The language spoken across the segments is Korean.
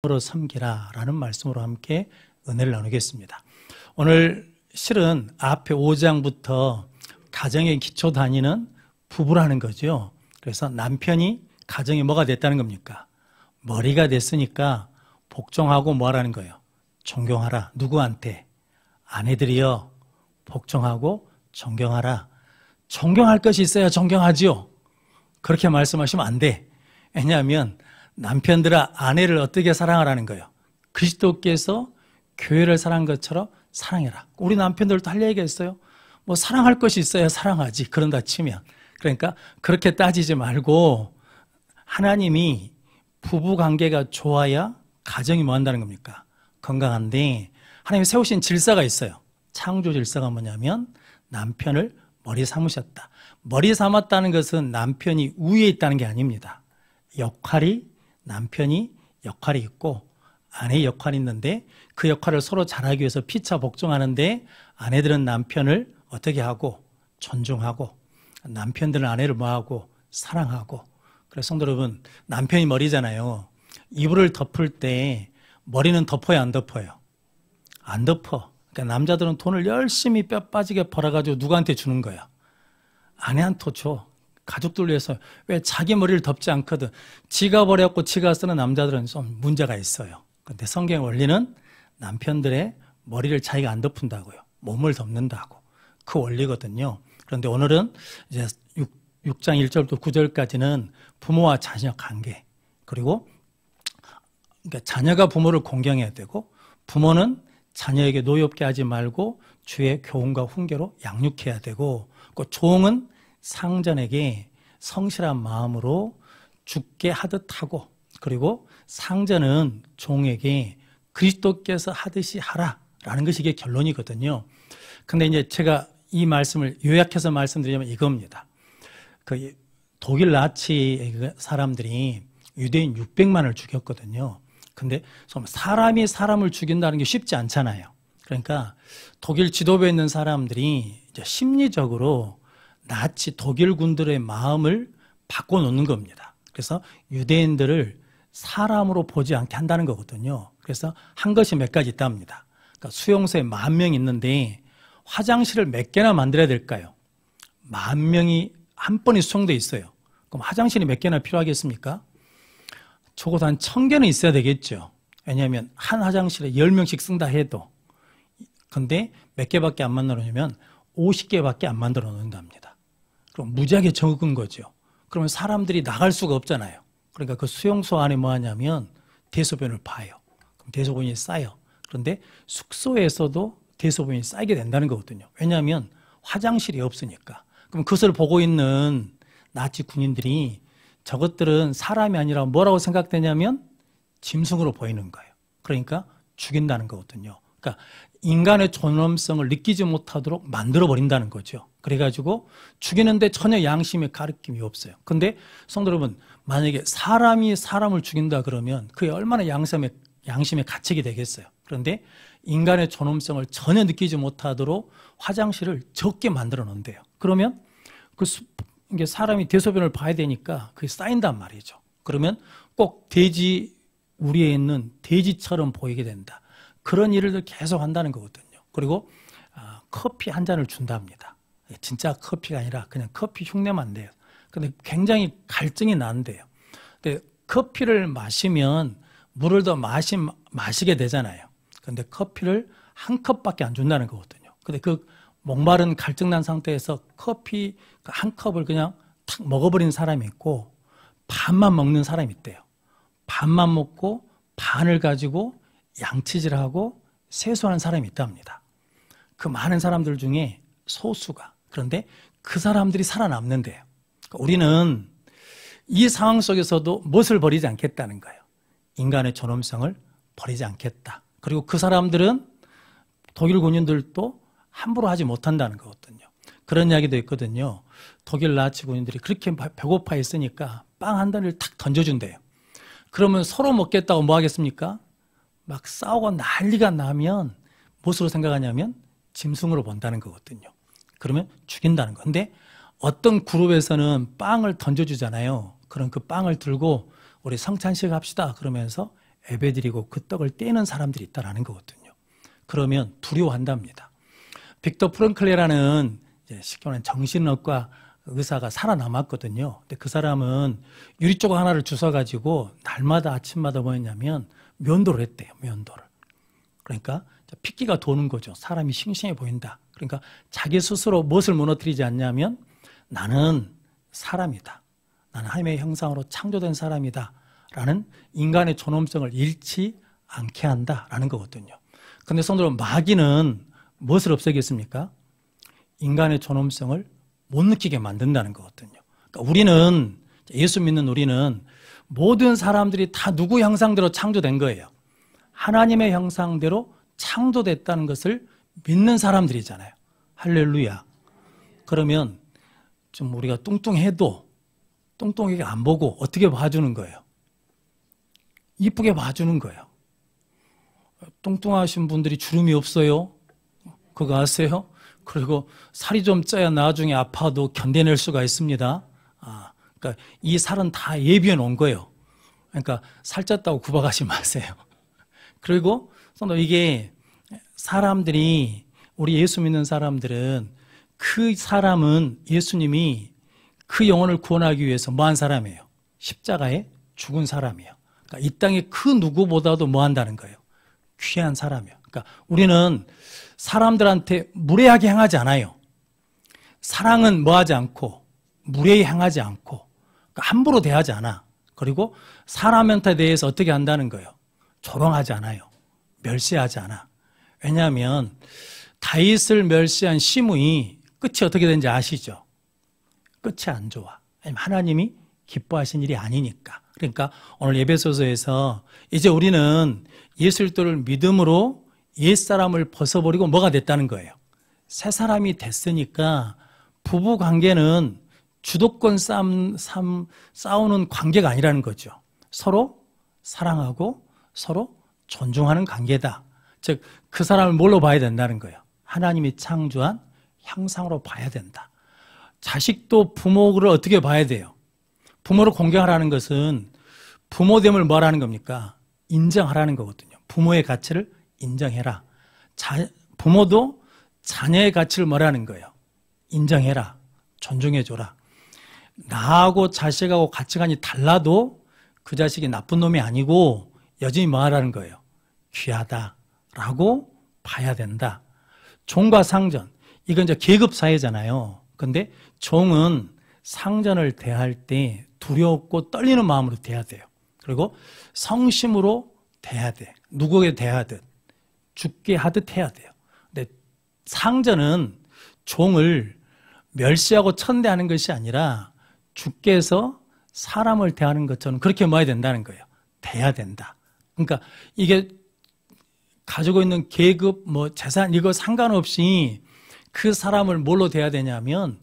으로 섬기라 라는 말씀으로 함께 은혜를 나누겠습니다. 오늘 실은 앞에 5장부터 가정의 기초 단위는 부부라는 거죠. 그래서 남편이 가정이 뭐가 됐다는 겁니까? 머리가 됐으니까 복종하고 뭐 하라는 거예요? 존경하라. 누구한테? 아내들이여 복종하고 존경하라. 존경할 것이 있어야 존경하지요. 그렇게 말씀하시면 안 돼. 왜냐하면 남편들아 아내를 어떻게 사랑하라는 거예요? 그리스도께서 교회를 사랑한 것처럼 사랑해라. 우리 남편들도 할 얘기가 있어요. 뭐 사랑할 것이 있어야 사랑하지. 그런다 치면. 그러니까 그렇게 따지지 말고 하나님이 부부관계가 좋아야 가정이 뭐 한다는 겁니까? 건강한데 하나님이 세우신 질서가 있어요. 창조 질서가 뭐냐면 남편을 머리 삼으셨다. 머리 삼았다는 것은 남편이 우위에 있다는 게 아닙니다. 남편이 역할이 있고 아내의 역할이 있는데 그 역할을 서로 잘하기 위해서 피차 복종하는데 아내들은 남편을 어떻게 하고 존중하고 남편들은 아내를 뭐하고 사랑하고. 그래서 성도 여러분, 남편이 머리잖아요. 이불을 덮을 때 머리는 덮어야 안 덮어요? 안 덮어. 그러니까 남자들은 돈을 열심히 뼈 빠지게 벌어가지고 누구한테 주는 거야? 아내한테 줘. 가족들 위해서. 왜 자기 머리를 덮지 않거든. 지가 버렸고 지가 쓰는 남자들은 좀 문제가 있어요. 그런데 성경의 원리는 남편들의 머리를 자기가 안 덮는다고요. 몸을 덮는다고. 그 원리거든요. 그런데 오늘은 이제 6장 1절부터 9절까지는 부모와 자녀 관계, 그리고 그러니까 자녀가 부모를 공경해야 되고 부모는 자녀에게 노엽게 하지 말고 주의 교훈과 훈계로 양육해야 되고, 그 종은 상전에게 성실한 마음으로 죽게 하듯 하고, 그리고 상전은 종에게 그리스도께서 하듯이 하라라는 것이 이게 결론이거든요. 근데 이제 제가 이 말씀을 요약해서 말씀드리자면 이겁니다. 그 독일 나치 사람들이 유대인 600만을 죽였거든요. 근데 사람이 사람을 죽인다는 게 쉽지 않잖아요. 그러니까 독일 지도부에 있는 사람들이 이제 심리적으로 나치 독일 군들의 마음을 바꿔놓는 겁니다. 그래서 유대인들을 사람으로 보지 않게 한다는 거거든요. 그래서 한 것이 몇 가지 있답니다. 그러니까 수용소에 10,000명 있는데 화장실을 몇 개나 만들어야 될까요? 10,000명이 한 번에 수용돼 있어요. 그럼 화장실이 몇 개나 필요하겠습니까? 적어도 한 1,000개는 있어야 되겠죠. 왜냐하면 한 화장실에 10명씩 쓴다 해도. 근데 몇 개밖에 안 만들어 놓으면 50개밖에 안 만들어 놓는답니다. 그럼 무지하게 적은 거죠. 그러면 사람들이 나갈 수가 없잖아요. 그러니까 그 수용소 안에 뭐 하냐면 대소변을 봐요. 그럼 대소변이 쌓여. 그런데 숙소에서도 대소변이 쌓이게 된다는 거거든요. 왜냐하면 화장실이 없으니까. 그럼 그것을 보고 있는 나치 군인들이 저것들은 사람이 아니라 뭐라고 생각되냐면 짐승으로 보이는 거예요. 그러니까 죽인다는 거거든요. 그러니까 인간의 존엄성을 느끼지 못하도록 만들어버린다는 거죠. 그래가지고 죽이는데 전혀 양심의 가르침이 없어요. 근데 성도 여러분, 만약에 사람이 사람을 죽인다 그러면 그게 얼마나 양심의 가책이 되겠어요. 그런데 인간의 존엄성을 전혀 느끼지 못하도록 화장실을 적게 만들어 놓은대요. 그러면 이게 사람이 대소변을 봐야 되니까 그게 쌓인단 말이죠. 그러면 꼭 우리에 있는 돼지처럼 보이게 된다. 그런 일을 계속 한다는 거거든요. 그리고 커피 한 잔을 준답니다. 진짜 커피가 아니라 그냥 커피 흉내만 내요. 근데 굉장히 갈증이 나는데요. 근데 커피를 마시면 물을 더 마시게 되잖아요. 근데 커피를 한 컵밖에 안 준다는 거거든요. 근데 그 목마른 갈증난 상태에서 커피 한 컵을 그냥 탁 먹어버리는 사람이 있고 반만 먹는 사람이 있대요. 반만 먹고 반을 가지고 양치질하고 세수하는 사람이 있답니다. 그 많은 사람들 중에 소수가. 그런데 그 사람들이 살아남는데요. 그러니까 우리는 이 상황 속에서도 무엇을 버리지 않겠다는 거예요. 인간의 존엄성을 버리지 않겠다. 그리고 그 사람들은 독일 군인들도 함부로 하지 못한다는 거거든요. 그런 이야기도 있거든요. 독일 나치 군인들이 그렇게 배고파 있으니까 빵 한 단을 탁 던져준대요. 그러면 서로 먹겠다고 뭐 하겠습니까? 막 싸우고 난리가 나면 무엇으로 생각하냐면 짐승으로 본다는 거거든요. 그러면 죽인다는 거. 근데 어떤 그룹에서는 빵을 던져주잖아요. 그럼 그 빵을 들고 우리 성찬식 합시다 그러면서 예배드리고 그 떡을 떼는 사람들이 있다라는 거거든요. 그러면 두려워한답니다. 빅터 프랑클레라는 쉽게 말하면 정신의학과 의사가 살아남았거든요. 근데 그 사람은 유리조각 하나를 주워가지고 날마다 아침마다 뭐 했냐면 면도를 했대요. 면도를. 그러니까 핏기가 도는 거죠. 사람이 싱싱해 보인다. 그러니까 자기 스스로 무엇을 무너뜨리지 않냐면 나는 사람이다. 나는 하나님의 형상으로 창조된 사람이다. 라는 인간의 존엄성을 잃지 않게 한다라는 거거든요. 그런데 성도는 마귀는 무엇을 없애겠습니까? 인간의 존엄성을 못 느끼게 만든다는 거거든요. 그러니까 우리는, 예수 믿는 우리는 모든 사람들이 다 누구 형상대로 창조된 거예요. 하나님의 형상대로 창조됐다는 것을 믿는 사람들이잖아요. 할렐루야. 그러면 좀 우리가 뚱뚱해도 뚱뚱하게 안 보고 어떻게 봐주는 거예요? 이쁘게 봐주는 거예요. 뚱뚱하신 분들이 주름이 없어요. 그거 아세요? 그리고 살이 좀 쪄야 나중에 아파도 견뎌낼 수가 있습니다. 그러니까 이 살은 다 예비해 놓은 거예요. 그러니까 살쪘다고 구박하지 마세요. 그리고 이게 사람들이, 우리 예수 믿는 사람들은 그 사람은 예수님이 그 영혼을 구원하기 위해서 뭐한 사람이에요? 십자가에 죽은 사람이에요. 그러니까 이 땅에 그 누구보다도 뭐 한다는 거예요? 귀한 사람이에요. 그러니까 우리는 사람들한테 무례하게 행하지 않아요. 사랑은 뭐 하지 않고 무례히 행하지 않고 그러니까 함부로 대하지 않아. 그리고 사람한테 대해서 어떻게 한다는 거예요? 조롱하지 않아요. 멸시하지 않아. 왜냐하면 다윗을 멸시한 시므이 끝이 어떻게 되는지 아시죠? 끝이 안 좋아. 하나님이 기뻐하신 일이 아니니까. 그러니까 오늘 에베소서에서 이제 우리는 예수 그리스도를 믿음으로 옛사람을 벗어버리고 뭐가 됐다는 거예요? 새 사람이 됐으니까 부부 관계는 주도권 싸우는 관계가 아니라는 거죠. 서로 사랑하고 서로 존중하는 관계다. 즉, 그 사람을 뭘로 봐야 된다는 거예요? 하나님이 창조한 형상으로 봐야 된다. 자식도 부모를 어떻게 봐야 돼요? 부모를 공경하라는 것은 부모됨을 뭐라는 겁니까? 인정하라는 거거든요. 부모의 가치를 인정해라. 부모도 자녀의 가치를 뭐라는 거예요? 인정해라. 존중해줘라. 나하고 자식하고 가치관이 달라도 그 자식이 나쁜 놈이 아니고 여전히 뭐 하라는 거예요? 귀하다라고 봐야 된다. 종과 상전. 이건 이제 계급 사회잖아요. 근데 종은 상전을 대할 때 두렵고 떨리는 마음으로 대해야 돼요. 그리고 성심으로 대해야 돼. 누구에게 대하듯 죽게 하듯 해야 돼요. 근데 상전은 종을 멸시하고 천대하는 것이 아니라 주께서 사람을 대하는 것처럼 그렇게 뭐 해야 된다는 거예요. 대해야 된다. 그러니까 이게 가지고 있는 계급, 재산 이거 상관없이 그 사람을 뭘로 대해야 되냐면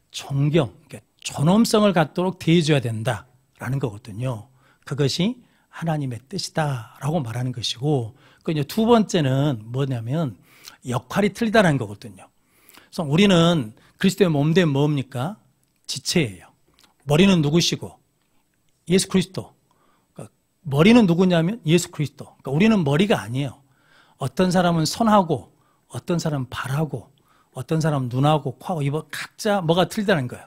존경, 존엄성을 갖도록 대해줘야 된다라는 거거든요. 그것이 하나님의 뜻이다라고 말하는 것이고, 그 이제 두 번째는 뭐냐면 역할이 틀리다는 거거든요. 그래서 우리는 그리스도의 몸된 뭡니까? 지체예요. 머리는 누구시고? 예수 그리스도. 그러니까 머리는 누구냐면 예수 그리스도. 그러니까 우리는 머리가 아니에요. 어떤 사람은 손하고, 어떤 사람은 발하고, 어떤 사람은 눈하고, 코하고, 입하고 각자 뭐가 틀리다는 거예요.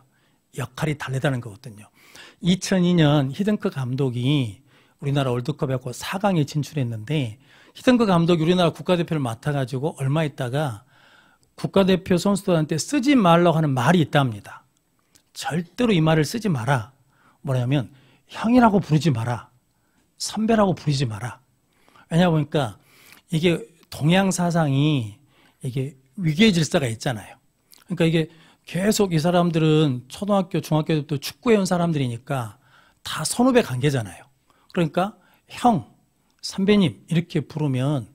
역할이 다르다는 거거든요. 2002년 히든크 감독이 우리나라 월드컵하고 4강에 진출했는데, 히든크 감독이 우리나라 국가대표를 맡아가지고 얼마 있다가 국가대표 선수들한테 쓰지 말라고 하는 말이 있답니다. 절대로 이 말을 쓰지 마라. 뭐냐면 형이라고 부르지 마라. 선배라고 부르지 마라. 왜냐 보니까 이게 동양 사상이 이게 위계의 질서가 있잖아요. 그러니까 이게 계속 이 사람들은 초등학교, 중학교 때부터 축구해온 사람들이니까 다 선후배 관계잖아요. 그러니까 형, 선배님 이렇게 부르면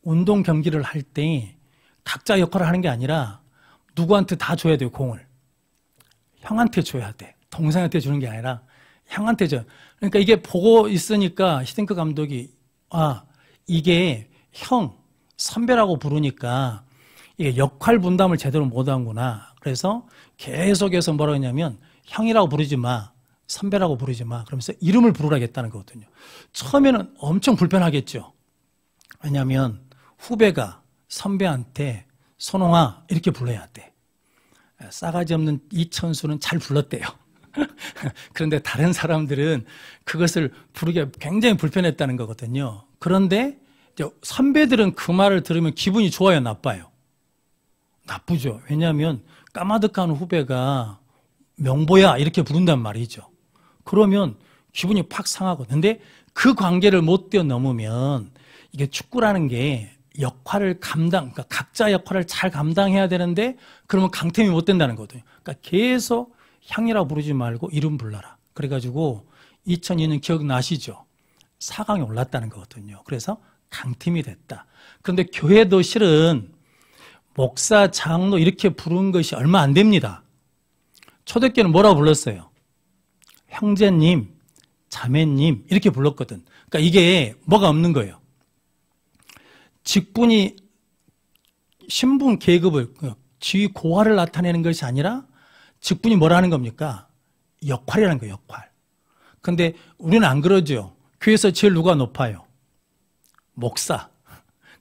운동 경기를 할 때 각자 역할을 하는 게 아니라 누구한테 다 줘야 돼요, 공을. 형한테 줘야 돼. 동생한테 주는 게 아니라 형한테 줘. 그러니까 이게 보고 있으니까 히딩크 감독이 이게 형, 선배라고 부르니까 이게 역할 분담을 제대로 못하는구나. 그래서 계속해서 뭐라고 했냐면 형이라고 부르지 마. 선배라고 부르지 마. 그러면서 이름을 부르라겠다는 거거든요. 처음에는 엄청 불편하겠죠. 왜냐하면 후배가 선배한테 선홍아 이렇게 불러야 돼. 싸가지 없는 이천수는 잘 불렀대요. 그런데 다른 사람들은 그것을 부르기가 굉장히 불편했다는 거거든요. 그런데 선배들은 그 말을 들으면 기분이 좋아요, 나빠요? 나쁘죠. 왜냐하면 까마득한 후배가 명보야 이렇게 부른단 말이죠. 그러면 기분이 팍 상하거든요. 근데 그 관계를 못 뛰어넘으면 이게 축구라는 게 역할을 그러니까 각자 역할을 잘 감당해야 되는데 그러면 강팀이 못 된다는 거거든요. 그러니까 계속 향이라 부르지 말고 이름 불러라. 그래가지고 2002년 기억나시죠? 4강에 올랐다는 거거든요. 그래서 강팀이 됐다. 그런데 교회도 실은 목사, 장로 이렇게 부른 것이 얼마 안 됩니다. 초대교회는 뭐라고 불렀어요? 형제님, 자매님 이렇게 불렀거든. 그러니까 이게 뭐가 없는 거예요. 직분이 신분 계급을 지위 고하를 나타내는 것이 아니라 직분이 뭐라는 겁니까? 역할이라는 거예요. 역할. 근데 우리는 안 그러죠. 교회에서 제일 누가 높아요? 목사.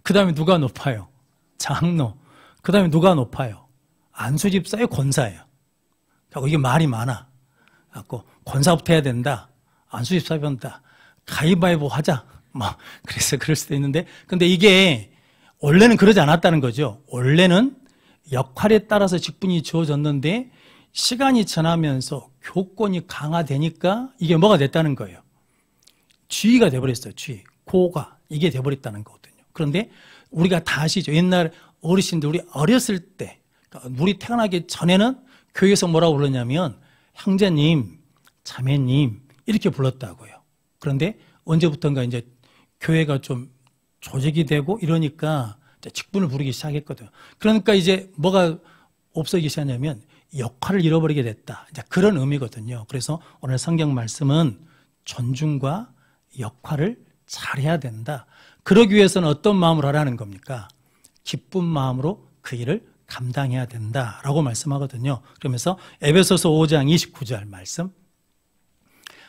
그 다음에 누가 높아요? 장로. 그 다음에 누가 높아요? 안수집사예요? 권사예요? 그리고 이게 말이 많아. 그래서 권사부터 해야 된다. 안수집사 된다. 가위바위보 하자. 그래서 그럴 수도 있는데, 근데 이게 원래는 그러지 않았다는 거죠. 원래는 역할에 따라서 직분이 주어졌는데 시간이 지나면서 교권이 강화되니까 이게 뭐가 됐다는 거예요. 지위가 돼버렸어요. 지위. 고가. 이게 돼버렸다는 거거든요. 그런데 우리가 다 아시죠. 옛날 어르신들, 우리 어렸을 때, 그러니까 우리 태어나기 전에는 교회에서 뭐라고 불렀냐면 형제님, 자매님 이렇게 불렀다고요. 그런데 언제부턴가 이제 교회가 좀 조직이 되고 이러니까 직분을 부르기 시작했거든요. 그러니까 이제 뭐가 없어지기 시작하냐면 역할을 잃어버리게 됐다. 이제 그런 의미거든요. 그래서 오늘 성경 말씀은 존중과 역할을 잘해야 된다. 그러기 위해서는 어떤 마음으로 하라는 겁니까? 기쁜 마음으로 그 일을 감당해야 된다라고 말씀하거든요. 그러면서 에베소서 5장 29절 말씀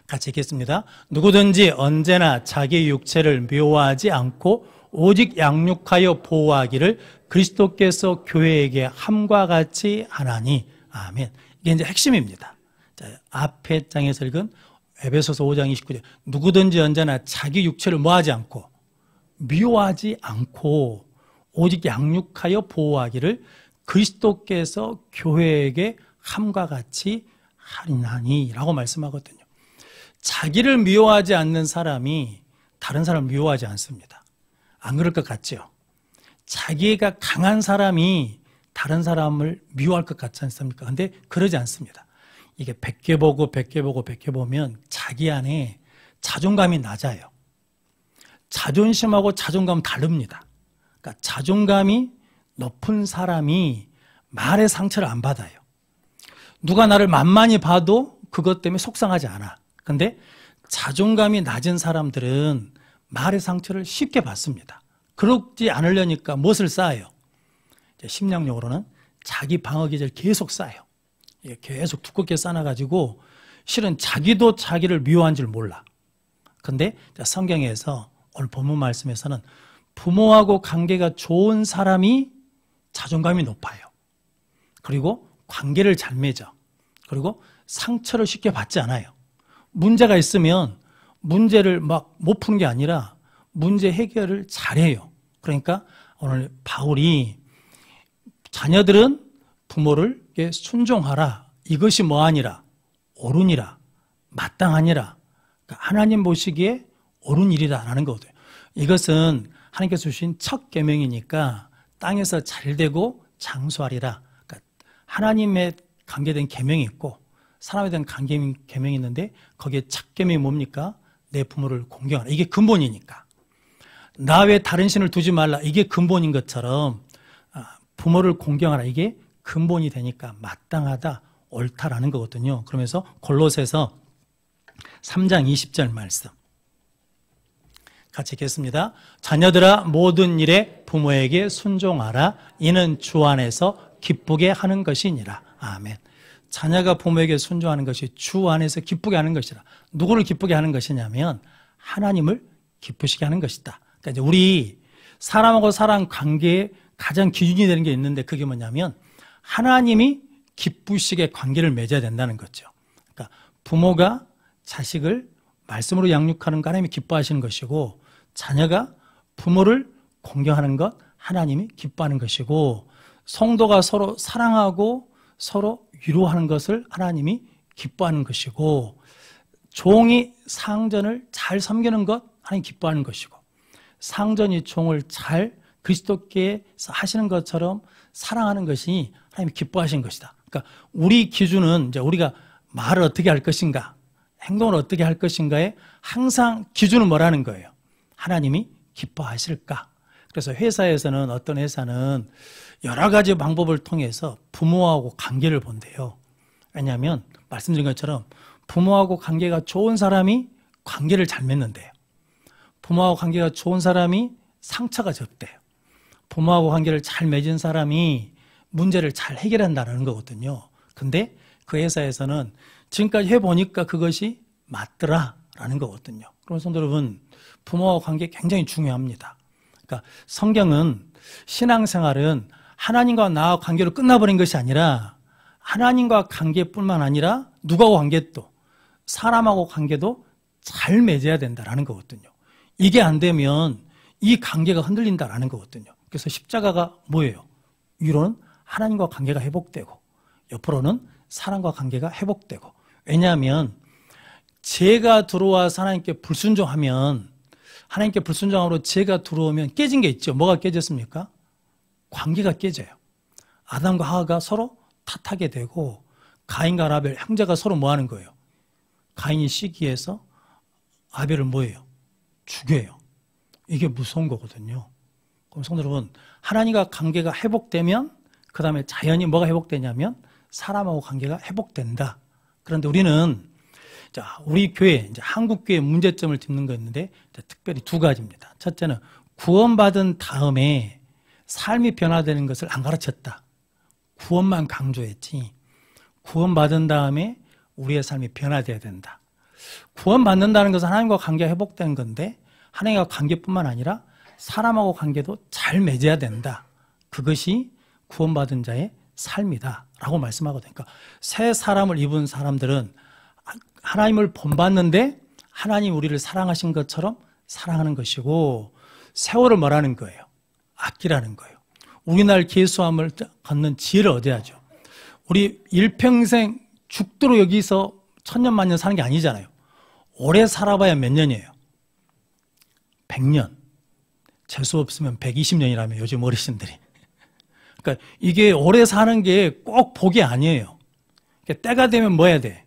같이 읽겠습니다. 누구든지 언제나 자기 육체를 미워하지 않고 오직 양육하여 보호하기를 그리스도께서 교회에게 함과 같이 하나니. 아멘. 이게 이제 핵심입니다. 자, 앞에 장에서 읽은 에베소서 5장 29절. 누구든지 언제나 자기 육체를 뭐하지 않고 미워하지 않고 오직 양육하여 보호하기를 그리스도께서 교회에게 함과 같이 하리나니 라고 말씀하거든요. 자기를 미워하지 않는 사람이 다른 사람을 미워하지 않습니다. 안 그럴 것 같죠? 자기가 강한 사람이 다른 사람을 미워할 것 같지 않습니까? 근데 그러지 않습니다. 이게 100개 보고 100개 보고 100개 보면 자기 안에 자존감이 낮아요. 자존심하고 자존감은 다릅니다. 그러니까 자존감이 높은 사람이 말의 상처를 안 받아요. 누가 나를 만만히 봐도 그것 때문에 속상하지 않아. 근데 자존감이 낮은 사람들은 말의 상처를 쉽게 받습니다. 그러지 않으려니까 무엇을 쌓아요? 심리학용어로는 자기 방어 기제를 계속 쌓아요. 계속 두껍게 쌓아가지고 실은 자기도 자기를 미워한 줄 몰라. 근데 성경에서 오늘 본문 말씀에서는 부모하고 관계가 좋은 사람이 자존감이 높아요. 그리고 관계를 잘 맺어. 그리고 상처를 쉽게 받지 않아요. 문제가 있으면 문제를 막 못 푸는 게 아니라 문제 해결을 잘해요. 그러니까 오늘 바울이 자녀들은 부모를 순종하라. 이것이 뭐하니라? 옳으니라. 마땅하니라. 그러니까 하나님 보시기에 옳은 일이다라는 거거든요. 이것은 하나님께서 주신 첫 계명이니까 땅에서 잘되고 장수하리라. 그러니까 하나님에 관계된 계명이 있고 사람에 대한 계명이 있는데 거기에 첫 계명이 뭡니까? 내 부모를 공경하라. 이게 근본이니까. 나 외에 다른 신을 두지 말라. 이게 근본인 것처럼 부모를 공경하라. 이게 근본이 되니까 마땅하다, 옳다라는 거거든요. 그러면서 골로새서 3장 20절 말씀 같이 읽겠습니다. 자녀들아 모든 일에 부모에게 순종하라. 이는 주 안에서 기쁘게 하는 것이니라. 아멘. 자녀가 부모에게 순종하는 것이 주 안에서 기쁘게 하는 것이라. 누구를 기쁘게 하는 것이냐면 하나님을 기쁘시게 하는 것이다. 그러니까 이제 우리 사람하고 사람 관계에 가장 기준이 되는 게 있는데 그게 뭐냐면 하나님이 기쁘시게 관계를 맺어야 된다는 거죠. 그러니까 부모가 자식을 말씀으로 양육하는 거 하나님이 기뻐하시는 것이고 자녀가 부모를 공경하는 것 하나님이 기뻐하는 것이고 성도가 서로 사랑하고 서로 위로하는 것을 하나님이 기뻐하는 것이고 종이 상전을 잘 섬기는 것 하나님 기뻐하는 것이고 상전이 종을 잘 그리스도께서 하시는 것처럼 사랑하는 것이 하나님이 기뻐하신 것이다. 그러니까 우리 기준은 이제 우리가 말을 어떻게 할 것인가, 행동을 어떻게 할 것인가에 항상 기준은 뭐라는 거예요? 하나님이 기뻐하실까? 그래서 회사에서는 어떤 회사는 여러 가지 방법을 통해서 부모하고 관계를 본대요. 왜냐하면 말씀드린 것처럼 부모하고 관계가 좋은 사람이 관계를 잘 맺는데요. 부모하고 관계가 좋은 사람이 상처가 적대요. 부모하고 관계를 잘 맺은 사람이 문제를 잘 해결한다는 거거든요. 근데 그 회사에서는 지금까지 해보니까 그것이 맞더라라는 거거든요. 그럼 성도 여러분, 부모와 관계 굉장히 중요합니다. 그러니까 성경은 신앙생활은 하나님과 나와 관계로 끝나버린 것이 아니라 하나님과 관계뿐만 아니라 누구하고 관계도 사람하고 관계도 잘 맺어야 된다는 거거든요. 이게 안 되면 이 관계가 흔들린다는 거거든요. 그래서 십자가가 뭐예요? 위로는 하나님과 관계가 회복되고 옆으로는 사람과 관계가 회복되고 왜냐하면 죄가 들어와서 하나님께 불순종하면 하나님께 불순종함으로 죄가 들어오면 깨진 게 있죠. 뭐가 깨졌습니까? 관계가 깨져요. 아담과 하와가 서로 탓하게 되고 가인과 아벨 형제가 서로 뭐 하는 거예요? 가인이 시기해서 아벨을 뭐예요? 죽여요. 이게 무서운 거거든요. 그럼 성도 여러분, 하나님과 관계가 회복되면 그 다음에 자연히 뭐가 회복되냐면 사람하고 관계가 회복된다. 그런데 우리는 우리 교회, 이제 한국교회 문제점을 짚는 거였는데 특별히 두 가지입니다. 첫째는 구원받은 다음에 삶이 변화되는 것을 안 가르쳤다. 구원만 강조했지. 구원받은 다음에 우리의 삶이 변화되어야 된다. 구원받는다는 것은 하나님과 관계가 회복되는 건데 하나님과 관계뿐만 아니라 사람하고 관계도 잘 맺어야 된다. 그것이 구원받은 자의 삶이다 라고 말씀하거든요. 그러니까 새 사람을 입은 사람들은 하나님을 본받는데 하나님 우리를 사랑하신 것처럼 사랑하는 것이고 세월을 뭐라는 거예요? 아끼라는 거예요. 우리날 계수함을 걷는 지혜를 얻어야죠. 우리 일평생 죽도록 여기서 천년 만년 사는 게 아니잖아요. 오래 살아봐야 몇 년이에요? 100년. 재수 없으면 120년이라며 요즘 어르신들이. 그러니까 이게 오래 사는 게 꼭 복이 아니에요. 그러니까 때가 되면 뭐 해야 돼?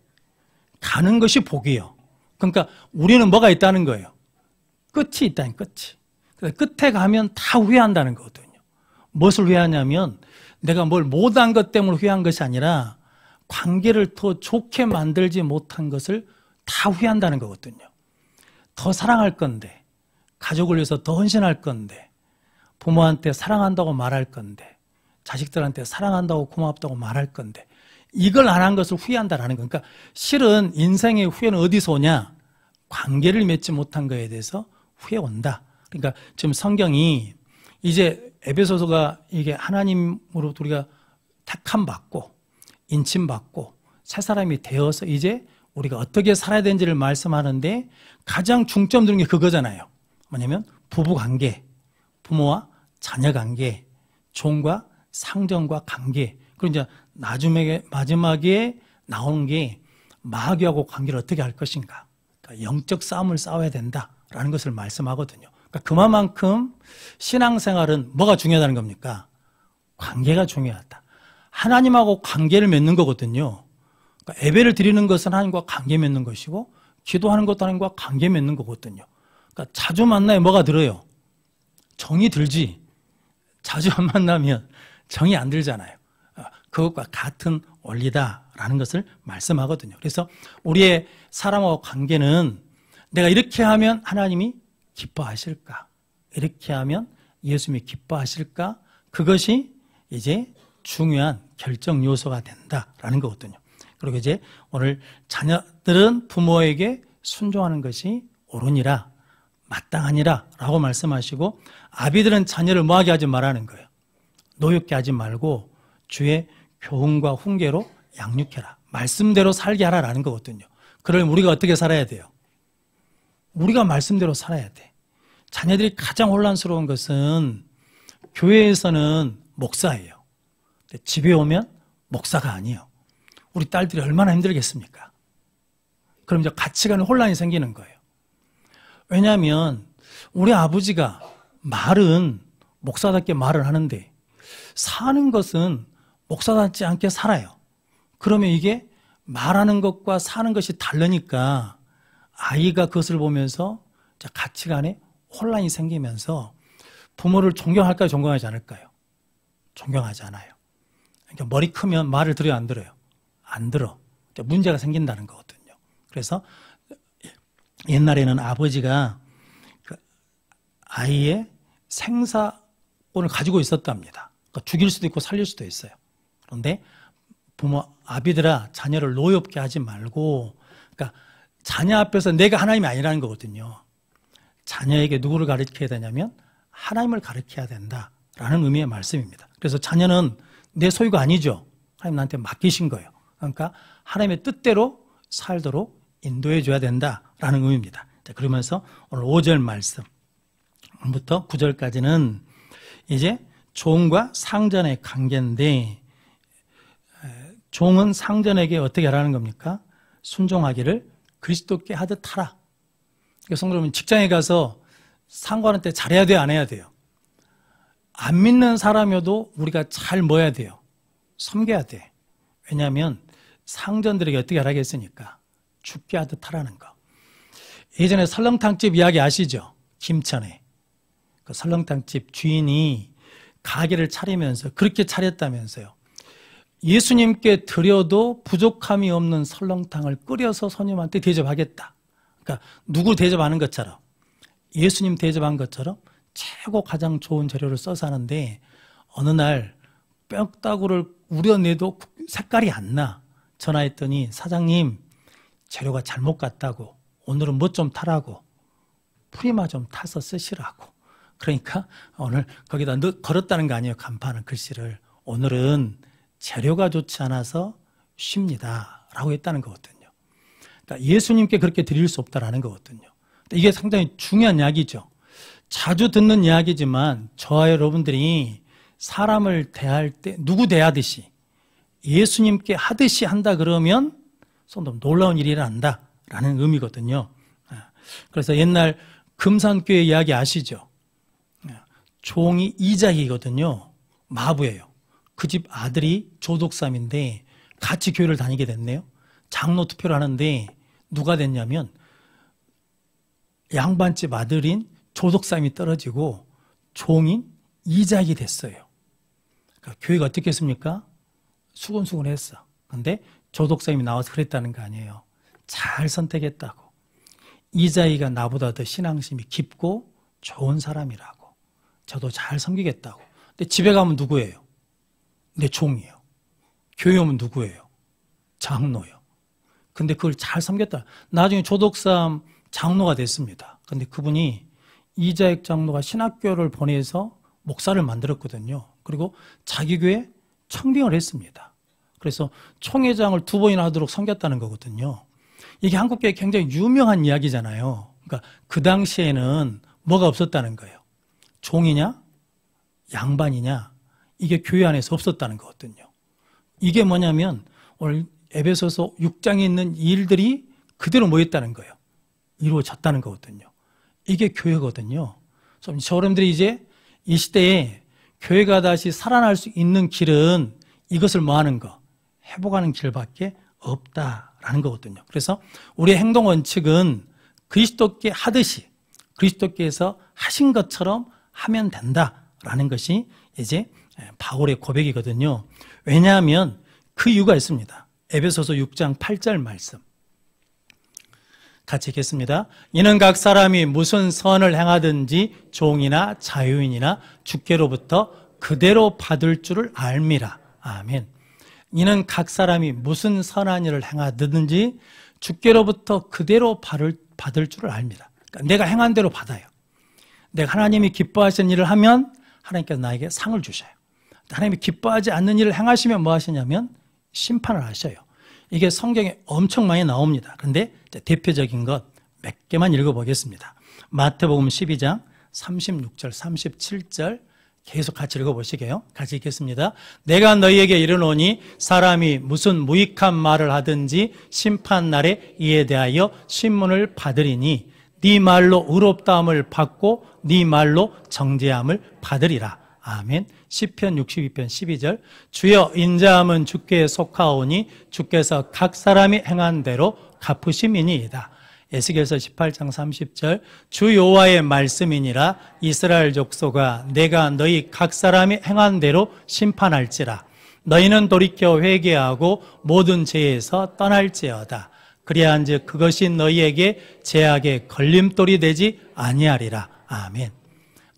가는 것이 복이에요. 그러니까 우리는 뭐가 있다는 거예요? 끝이 있다는 끝이. 끝에 가면 다 후회한다는 거거든요. 무엇을 후회하냐면 내가 뭘 못한 것 때문에 후회한 것이 아니라 관계를 더 좋게 만들지 못한 것을 다 후회한다는 거거든요. 더 사랑할 건데 가족을 위해서 더 헌신할 건데 부모한테 사랑한다고 말할 건데 자식들한테 사랑한다고 고맙다고 말할 건데 이걸 안 한 것을 후회한다라는 거. 그러니까 실은 인생의 후회는 어디서 오냐? 관계를 맺지 못한 것에 대해서 후회 온다. 그러니까 지금 성경이 이제 에베소서가 이게 하나님으로 우리가 택함 받고 인침 받고 새 사람이 되어서 이제 우리가 어떻게 살아야 되는지를 말씀하는데 가장 중점 두는 게 그거잖아요. 뭐냐면 부부 관계, 부모와 자녀 관계, 종과 상전과 관계. 그리고 이제 나중에 마지막에 나오는 게 마귀하고 관계를 어떻게 할 것인가. 그러니까 영적 싸움을 싸워야 된다라는 것을 말씀하거든요. 그러니까 그만큼 신앙생활은 뭐가 중요하다는 겁니까? 관계가 중요하다. 하나님하고 관계를 맺는 거거든요. 그러니까 예배를 드리는 것은 하나님과 관계 맺는 것이고 기도하는 것도 하나님과 관계 맺는 거거든요. 그러니까 자주 만나야 뭐가 들어요? 정이 들지. 자주 안 만나면 정이 안 들잖아요. 그것과 같은 원리다라는 것을 말씀하거든요. 그래서 우리의 사람하고 관계는 내가 이렇게 하면 하나님이 기뻐하실까? 이렇게 하면 예수님이 기뻐하실까? 그것이 이제 중요한 결정 요소가 된다라는 거거든요. 그리고 이제 오늘 자녀들은 부모에게 순종하는 것이 옳으니라, 마땅하니라 라고 말씀하시고, 아비들은 자녀를 뭐하게 하지 말라는 거예요. 노엽게 하지 말고 주의 교훈과 훈계로 양육해라. 말씀대로 살게 하라라는 거거든요. 그러면 우리가 어떻게 살아야 돼요? 우리가 말씀대로 살아야 돼. 자녀들이 가장 혼란스러운 것은 교회에서는 목사예요. 근데 집에 오면 목사가 아니에요. 우리 딸들이 얼마나 힘들겠습니까? 그럼 이제 가치관에 혼란이 생기는 거예요. 왜냐하면 우리 아버지가 말은 목사답게 말을 하는데 사는 것은 목사답지 않게 살아요. 그러면 이게 말하는 것과 사는 것이 다르니까 아이가 그것을 보면서 가치관에 혼란이 생기면서 부모를 존경할까요? 존경하지 않을까요? 존경하지 않아요. 그러니까 머리 크면 말을 들어요? 안 들어요? 안 들어. 문제가 생긴다는 거거든요. 그래서 옛날에는 아버지가 그 아이의 생사권을 가지고 있었답니다. 그러니까 죽일 수도 있고 살릴 수도 있어요. 그런데 부모, 아비들아, 자녀를 노엽게 하지 말고, 그러니까 자녀 앞에서 내가 하나님이 아니라는 거거든요. 자녀에게 누구를 가르쳐야 되냐면 하나님을 가르쳐야 된다라는 의미의 말씀입니다. 그래서 자녀는 내 소유가 아니죠. 하나님 나한테 맡기신 거예요. 그러니까 하나님의 뜻대로 살도록 인도해 줘야 된다라는 의미입니다. 자, 그러면서 오늘 5절 말씀부터 9절까지는 이제 종과 상전의 관계인데, 종은 상전에게 어떻게 하라는 겁니까? 순종하기를 그리스도께 하듯 하라. 성도 여러분, 직장에 가서 상관한테 잘해야 돼요? 안 해야 돼요? 안 믿는 사람이어도 우리가 잘 뭐야 돼요? 섬겨야 돼. 왜냐하면 상전들에게 어떻게 하라겠습니까? 죽게 하듯 하라는 거. 예전에 설렁탕집 이야기 아시죠? 김천에. 그 설렁탕집 주인이 가게를 차리면서 그렇게 차렸다면서요. 예수님께 드려도 부족함이 없는 설렁탕을 끓여서 손님한테 대접하겠다. 그러니까 누구 대접하는 것처럼, 예수님 대접한 것처럼 최고 가장 좋은 재료를 써서 하는데, 어느 날 뼈다구를 우려내도 색깔이 안 나. 전화했더니 사장님, 재료가 잘못 갔다고, 오늘은 뭐 좀 타라고, 프리마 좀 타서 쓰시라고. 그러니까 오늘 거기다 걸었다는 거 아니에요, 간판은, 글씨를. 오늘은 재료가 좋지 않아서 쉽니다 라고 했다는 거거든요. 그러니까 예수님께 그렇게 드릴 수 없다라는 거거든요. 이게 상당히 중요한 이야기죠. 자주 듣는 이야기지만 저와 여러분들이 사람을 대할 때 누구 대하듯이 예수님께 하듯이 한다 그러면 좀 놀라운 일이 일어난다라는 의미거든요. 그래서 옛날 금산교회 이야기 아시죠? 종이 이자기거든요. 마부예요. 그 집 아들이 조독삼인데 같이 교회를 다니게 됐네요. 장로 투표를 하는데 누가 됐냐면 양반집 아들인 조독삼이 떨어지고 종인 이자기 됐어요. 그러니까 교회가 어떻게 했습니까? 수근수근했어. 근데 조독삼이 나와서 그랬다는 거 아니에요. 잘 선택했다고. 이자기가 나보다 더 신앙심이 깊고 좋은 사람이라고. 저도 잘 섬기겠다고. 근데 집에 가면 누구예요? 내 종이에요. 교회 오면 누구예요? 장로요. 근데 그걸 잘 섬겼다. 나중에 조독삼 장로가 됐습니다. 근데 그분이 이자익 장로가 신학교를 보내서 목사를 만들었거든요. 그리고 자기 교회 청빙을 했습니다. 그래서 총회장을 2번이나 하도록 섬겼다는 거거든요. 이게 한국교회 굉장히 유명한 이야기잖아요. 그러니까 그 당시에는 뭐가 없었다는 거예요. 종이냐? 양반이냐? 이게 교회 안에서 없었다는 거거든요. 이게 뭐냐면 오늘 에베소서 6장에 있는 일들이 그대로 모였다는 거예요. 이루어졌다는 거거든요. 이게 교회거든요. 저 여러분들이 이제 이 시대에 교회가 다시 살아날 수 있는 길은 이것을 뭐 하는 거? 회복하는 길밖에 없다라는 거거든요. 그래서 우리의 행동 원칙은 그리스도께 하듯이 그리스도께서 하신 것처럼 하면 된다라는 것이 이제 바울의 고백이거든요. 왜냐하면 그 이유가 있습니다. 에베소서 6장 8절 말씀 같이 읽겠습니다. 이는 각 사람이 무슨 선을 행하든지 종이나 자유인이나 주께로부터 그대로 받을 줄을 알미라. 아멘. 이는 각 사람이 무슨 선한 일을 행하든지 주께로부터 그대로 받을 줄을 압니다. 그러니까 내가 행한 대로 받아요. 내가 하나님이 기뻐하시는 일을 하면 하나님께서 나에게 상을 주셔요. 하나님이 기뻐하지 않는 일을 행하시면 뭐 하시냐면 심판을 하셔요. 이게 성경에 엄청 많이 나옵니다. 그런데 대표적인 것 몇 개만 읽어보겠습니다. 마태복음 12장 36절, 37절 계속 같이 읽어보시게요. 같이 읽겠습니다. 내가 너희에게 이르노니 사람이 무슨 무익한 말을 하든지 심판날에 이에 대하여 신문을 받으리니 네 말로 의롭다함을 받고 네 말로 정죄함을 받으리라. 아멘. 시편 62편 12절 주여 인자함은 주께 속하오니 주께서 각 사람이 행한 대로 갚으심이니이다. 에스겔서 18장 30절 주 여호와의 말씀이니라 이스라엘 족속아 내가 너희 각 사람이 행한 대로 심판할지라. 너희는 돌이켜 회개하고 모든 죄에서 떠날지어다. 그리한즉 그것이 너희에게 죄악의 걸림돌이 되지 아니하리라. 아멘.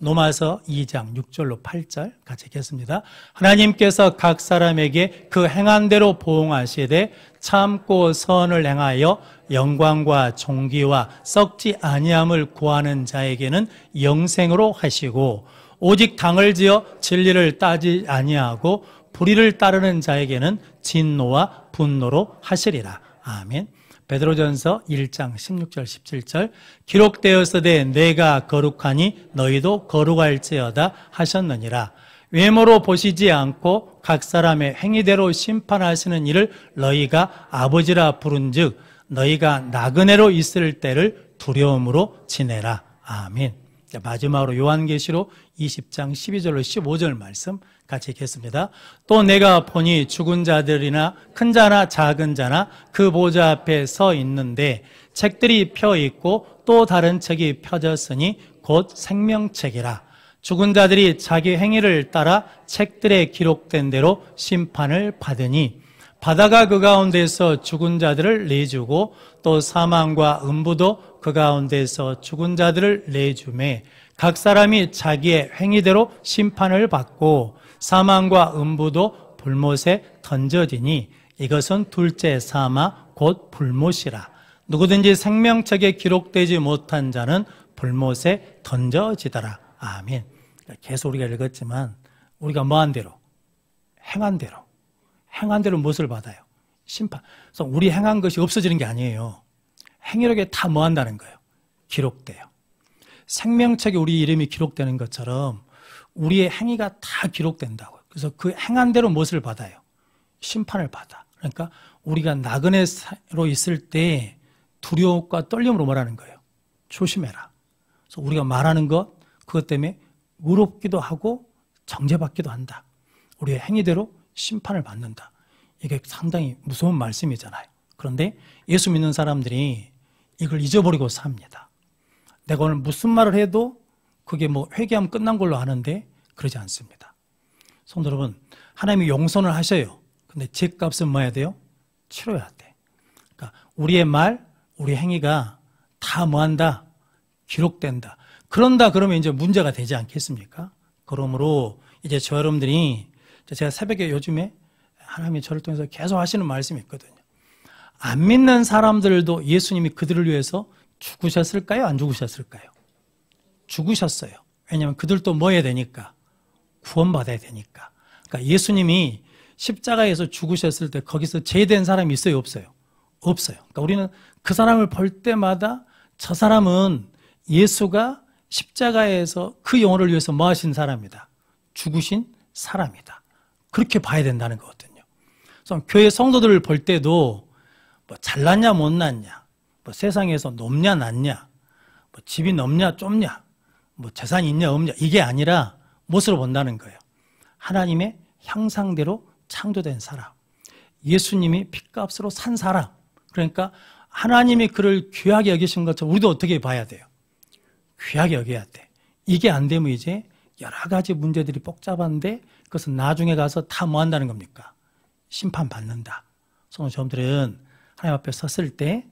로마서 2장 6절로 8절 같이 읽겠습니다. 하나님께서 각 사람에게 그 행한 대로 보응하시되 참고 선을 행하여 영광과 존귀와 썩지 아니함을 구하는 자에게는 영생으로 하시고 오직 당을 지어 진리를 따지 아니하고 불의를 따르는 자에게는 진노와 분노로 하시리라. 아멘. 베드로전서 1장 16절 17절 기록되었으되 내가 거룩하니 너희도 거룩할지어다 하셨느니라. 외모로 보시지 않고 각 사람의 행위대로 심판하시는 일을 너희가 아버지라 부른즉 너희가 나그네로 있을 때를 두려움으로 지내라. 아멘. 마지막으로 요한계시록 20장 12절로 15절 말씀 같이 읽겠습니다. 또 내가 보니 죽은 자들이나 큰 자나 작은 자나 그 보좌 앞에 서 있는데 책들이 펴 있고 또 다른 책이 펴졌으니 곧 생명책이라. 죽은 자들이 자기 행위를 따라 책들에 기록된 대로 심판을 받으니 바다가 그 가운데서 죽은 자들을 내주고 또 사망과 음부도 그 가운데서 죽은 자들을 내주매 각 사람이 자기의 행위대로 심판을 받고 사망과 음부도 불못에 던져지니 이것은 둘째 사마 곧 불못이라. 누구든지 생명책에 기록되지 못한 자는 불못에 던져지더라. 아멘. 계속 우리가 읽었지만 우리가 뭐한 대로? 행한 대로 무엇을 받아요? 심판. 그래서 우리 행한 것이 없어지는 게 아니에요. 행위력에 다 뭐 한다는 거예요? 기록돼요. 생명책에 우리 이름이 기록되는 것처럼 우리의 행위가 다 기록된다고요. 그래서 그 행한 대로 무엇을 받아요? 심판을 받아. 그러니까 우리가 나그네로 있을 때 두려움과 떨림으로 말하는 거예요. 조심해라. 그래서 우리가 말하는 것, 그것 때문에 의롭기도 하고 정죄받기도 한다. 우리의 행위대로 심판을 받는다. 이게 상당히 무서운 말씀이잖아요. 그런데 예수 믿는 사람들이 이걸 잊어버리고 삽니다. 내가 오늘 무슨 말을 해도 그게 뭐 회개하면 끝난 걸로 아는데 그러지 않습니다. 성도 여러분, 하나님이 용서를 하셔요. 근데 죄값은 뭐 해야 돼요? 치러야 돼. 그러니까 우리의 말, 우리 행위가 다 뭐 한다? 기록된다. 그런다 그러면 이제 문제가 되지 않겠습니까? 그러므로 이제 저 여러분들이 제가 새벽에 요즘에 하나님이 저를 통해서 계속 하시는 말씀이 있거든요. 안 믿는 사람들도 예수님이 그들을 위해서 죽으셨을까요? 안 죽으셨을까요? 죽으셨어요. 왜냐하면 그들도 뭐 해야 되니까? 구원받아야 되니까. 그러니까 예수님이 십자가에서 죽으셨을 때 거기서 제된 사람이 있어요? 없어요? 없어요. 그러니까 우리는 그 사람을 볼 때마다 저 사람은 예수가 십자가에서 그 영혼을 위해서 뭐 하신 사람이다? 죽으신 사람이다. 그렇게 봐야 된다는 거거든요. 그래서 교회 성도들을 볼 때도 뭐 잘났냐 못났냐, 뭐 세상에서 높냐 낮냐, 뭐 집이 넓냐 좁냐, 뭐 재산이 있냐 없냐, 이게 아니라 무엇으로 본다는 거예요? 하나님의 형상대로 창조된 사람, 예수님이 핏값으로 산 사람. 그러니까 하나님이 그를 귀하게 여기신 것처럼 우리도 어떻게 봐야 돼요? 귀하게 여겨야 돼. 이게 안 되면 이제 여러 가지 문제들이 복잡한데 그것은 나중에 가서 다 뭐 한다는 겁니까? 심판받는다. 성도 여러분들은 하나님 앞에 섰을 때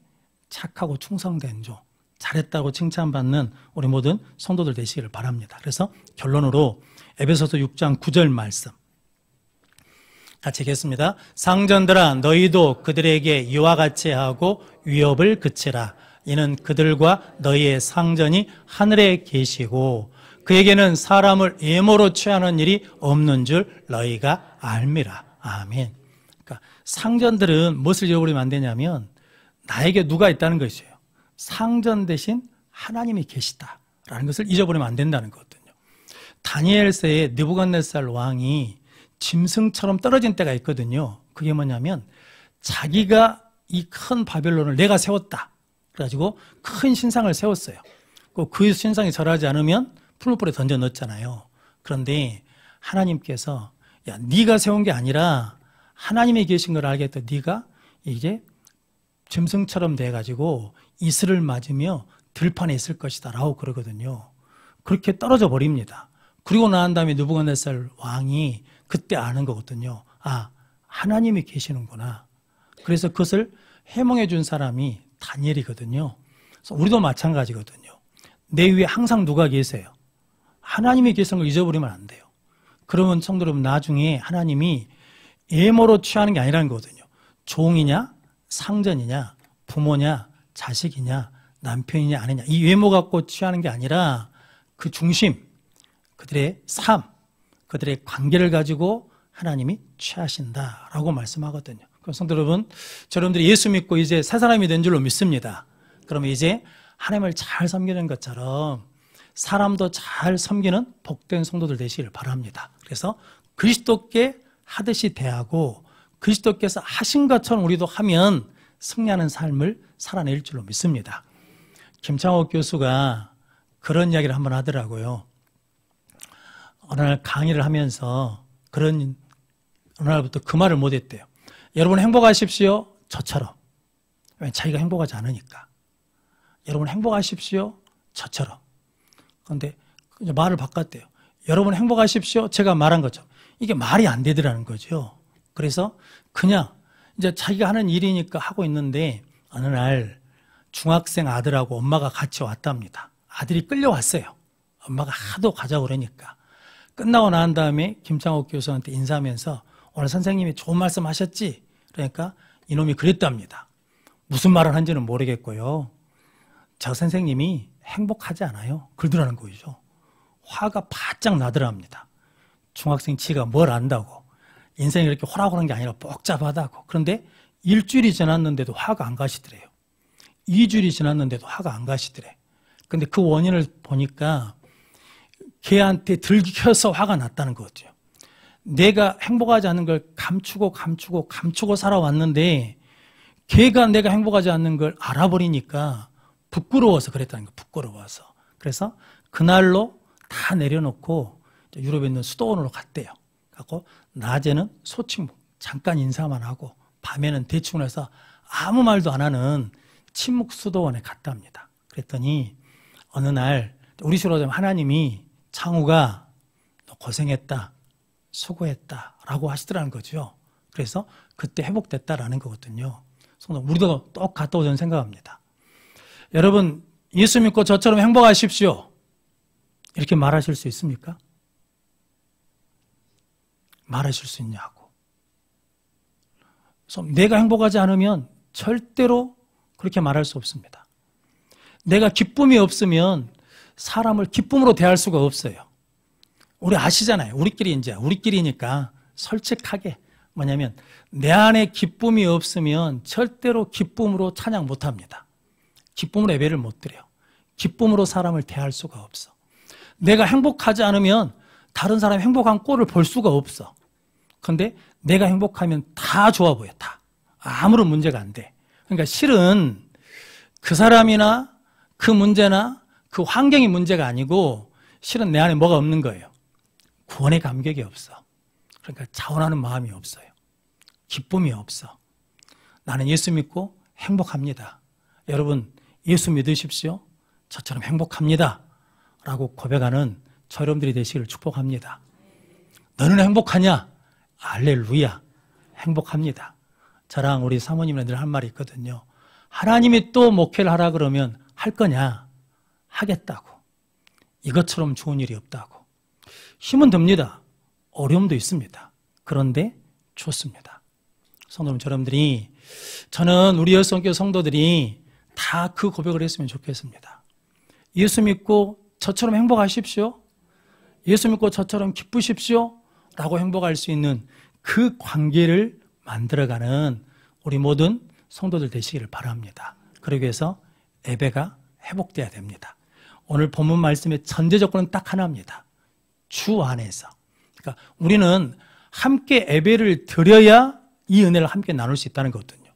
착하고 충성된 종, 잘했다고 칭찬받는 우리 모든 성도들 되시기를 바랍니다. 그래서 결론으로 에베소서 6장 9절 말씀, 같이 읽겠습니다. 상전들아 너희도 그들에게 이와 같이 하고 위협을 그치라. 이는 그들과 너희의 상전이 하늘에 계시고 그에게는 사람을 예모로 취하는 일이 없는 줄 너희가 알미라. 아멘. 그러니까 상전들은 무엇을 잃어버리면 안 되냐면 나에게 누가 있다는 것이에요. 상전 대신 하나님이 계시다라는 것을 잊어버리면 안 된다는 거거든요. 다니엘서에 느부갓네살 왕이 짐승처럼 떨어진 때가 있거든요. 그게 뭐냐면 자기가 이 큰 바벨론을 내가 세웠다. 그래가지고 큰 신상을 세웠어요. 그 신상이 절하지 않으면 풀무불에 던져 넣었잖아요. 그런데 하나님께서 야, 네가 세운 게 아니라 하나님이 계신 걸 알겠다. 네가 이제 짐승처럼 돼가지고 이슬을 맞으며 들판에 있을 것이다 라고 그러거든요. 그렇게 떨어져 버립니다. 그리고 난 다음에 느부갓네살 왕이 그때 아는 거거든요. 아, 하나님이 계시는구나. 그래서 그것을 해몽해 준 사람이 다니엘이거든요. 그래서 우리도 마찬가지거든요. 내 위에 항상 누가 계세요? 하나님이 계시는 걸 잊어버리면 안 돼요. 그러면 성도 여러분 나중에 하나님이 예모로 취하는 게 아니라는 거거든요. 종이냐 상전이냐 부모냐 자식이냐 남편이냐 아니냐 이 외모 갖고 취하는 게 아니라 그 중심 그들의 삶 그들의 관계를 가지고 하나님이 취하신다라고 말씀하거든요. 그럼 성도 여러분 여러분들이 예수 믿고 이제 새 사람이 된 줄로 믿습니다. 그러면 이제 하나님을 잘 섬기는 것처럼 사람도 잘 섬기는 복된 성도들 되시길 바랍니다. 그래서 그리스도께 하듯이 대하고 그리스도께서 하신 것처럼 우리도 하면 승리하는 삶을 살아낼 줄로 믿습니다. 김창옥 교수가 그런 이야기를 한번 하더라고요. 어느 날 강의를 하면서 어느 날부터 그 말을 못했대요. 여러분 행복하십시오. 저처럼. 왜? 자기가 행복하지 않으니까. 여러분 행복하십시오. 저처럼. 그런데 말을 바꿨대요. 여러분 행복하십시오. 제가 말한 것처럼. 이게 말이 안 되더라는 거죠. 그래서 그냥 이제 자기가 하는 일이니까 하고 있는데 어느 날 중학생 아들하고 엄마가 같이 왔답니다. 아들이 끌려왔어요. 엄마가 하도 가자고 그러니까. 끝나고 난 다음에 김창옥 교수한테 인사하면서 오늘 선생님이 좋은 말씀 하셨지? 그러니까 이놈이 그랬답니다. 무슨 말을 한지는 모르겠고요. 저 선생님이 행복하지 않아요. 그러더라는 거죠. 화가 바짝 나더랍니다. 중학생 지가 뭘 안다고. 인생이 이렇게 호락호락한 게 아니라 복잡하다고. 그런데 일주일이 지났는데도 화가 안 가시더래요. 2주일이 지났는데도 화가 안 가시더래. 근데 그 원인을 보니까 걔한테 들켜서 화가 났다는 거죠. 내가 행복하지 않은 걸 감추고 살아왔는데 걔가 내가 행복하지 않는 걸 알아버리니까 부끄러워서 그랬다는 거예요. 부끄러워서. 그래서 그날로 다 내려놓고 유럽에 있는 수도원으로 갔대요. 갖고 낮에는 소침묵 잠깐 인사만 하고 밤에는 대충 해서 아무 말도 안 하는 침묵 수도원에 갔답니다. 그랬더니 어느 날 우리 식으로 하자면 하나님이 창우가 너 고생했다. 수고했다 라고 하시더라는 거죠. 그래서 그때 회복됐다라는 거거든요. 우리도 똑같다고 저는 생각합니다. 여러분 예수 믿고 저처럼 행복하십시오 이렇게 말하실 수 있습니까? 말하실 수 있냐고. 그래서 내가 행복하지 않으면 절대로 그렇게 말할 수 없습니다. 내가 기쁨이 없으면 사람을 기쁨으로 대할 수가 없어요. 우리 아시잖아요. 우리끼리니까 솔직하게 뭐냐면 내 안에 기쁨이 없으면 절대로 기쁨으로 찬양 못합니다. 기쁨으로 예배를 못 드려요. 기쁨으로 사람을 대할 수가 없어. 내가 행복하지 않으면 다른 사람이 행복한 꼴을 볼 수가 없어. 그런데 내가 행복하면 다 좋아 보여. 다. 아무런 문제가 안 돼. 그러니까 실은 그 사람이나 그 문제나 그 환경이 문제가 아니고 실은 내 안에 뭐가 없는 거예요. 구원의 감격이 없어. 그러니까 자원하는 마음이 없어요. 기쁨이 없어. 나는 예수 믿고 행복합니다. 여러분 예수 믿으십시오. 저처럼 행복합니다. 라고 고백하는 저 여러분들이 되시기를 축복합니다. 너는 행복하냐? 할렐루야. 행복합니다. 저랑 우리 사모님은 늘 한 말이 있거든요. 하나님이 또 목회를 하라 그러면 할 거냐? 하겠다고. 이것처럼 좋은 일이 없다고. 힘은 듭니다. 어려움도 있습니다. 그런데 좋습니다. 성도님, 여러분들이, 저는 우리 여성교 성도들이 다 그 고백을 했으면 좋겠습니다. 예수 믿고 저처럼 행복하십시오. 예수 믿고 저처럼 기쁘십시오. 라고 행복할 수 있는 그 관계를 만들어가는 우리 모든 성도들 되시기를 바랍니다. 그러기 위해서 예배가 회복돼야 됩니다. 오늘 본문 말씀의 전제 조건은 딱 하나입니다. 주 안에서. 그러니까 우리는 함께 예배를 드려야 이 은혜를 함께 나눌 수 있다는 거거든요.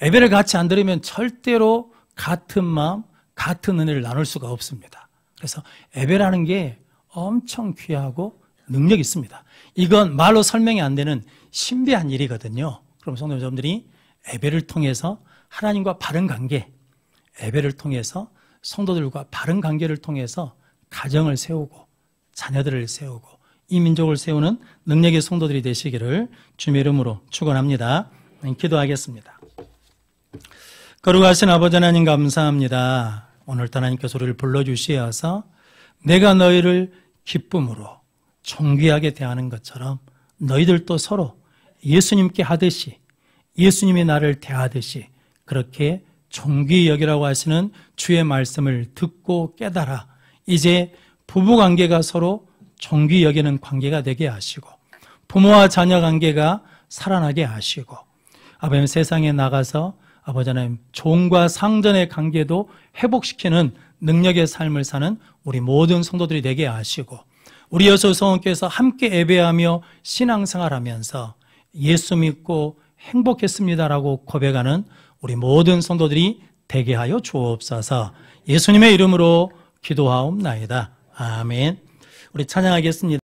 예배를 같이 안 드리면 절대로 같은 마음, 같은 은혜를 나눌 수가 없습니다. 그래서 예배라는 게 엄청 귀하고 능력이 있습니다. 이건 말로 설명이 안 되는 신비한 일이거든요. 그럼 성도 여러분들이 예배를 통해서 하나님과 바른 관계, 예배를 통해서 성도들과 바른 관계를 통해서 가정을 세우고 자녀들을 세우고 이 민족을 세우는 능력의 성도들이 되시기를 주님의 이름으로 축원합니다. 기도하겠습니다. 거룩하신 아버지 하나님 감사합니다. 오늘도 하나님께서 우리를 불러주시어서 내가 너희를 기쁨으로 존귀하게 대하는 것처럼 너희들도 서로 예수님께 하듯이 예수님이 나를 대하듯이 그렇게 존귀히 여기라고 하시는 주의 말씀을 듣고 깨달아 이제 부부관계가 서로 존귀히 여기는 관계가 되게 하시고 부모와 자녀 관계가 살아나게 하시고 아버님 세상에 나가서 아버지 하나님 종과 상전의 관계도 회복시키는 능력의 삶을 사는 우리 모든 성도들이 되게 하시고 우리 여소성원께서 함께 예배하며 신앙생활하면서 예수 믿고 행복했습니다라고 고백하는 우리 모든 성도들이 되게 하여 주옵소서. 예수님의 이름으로 기도하옵나이다. 아멘. 우리 찬양하겠습니다.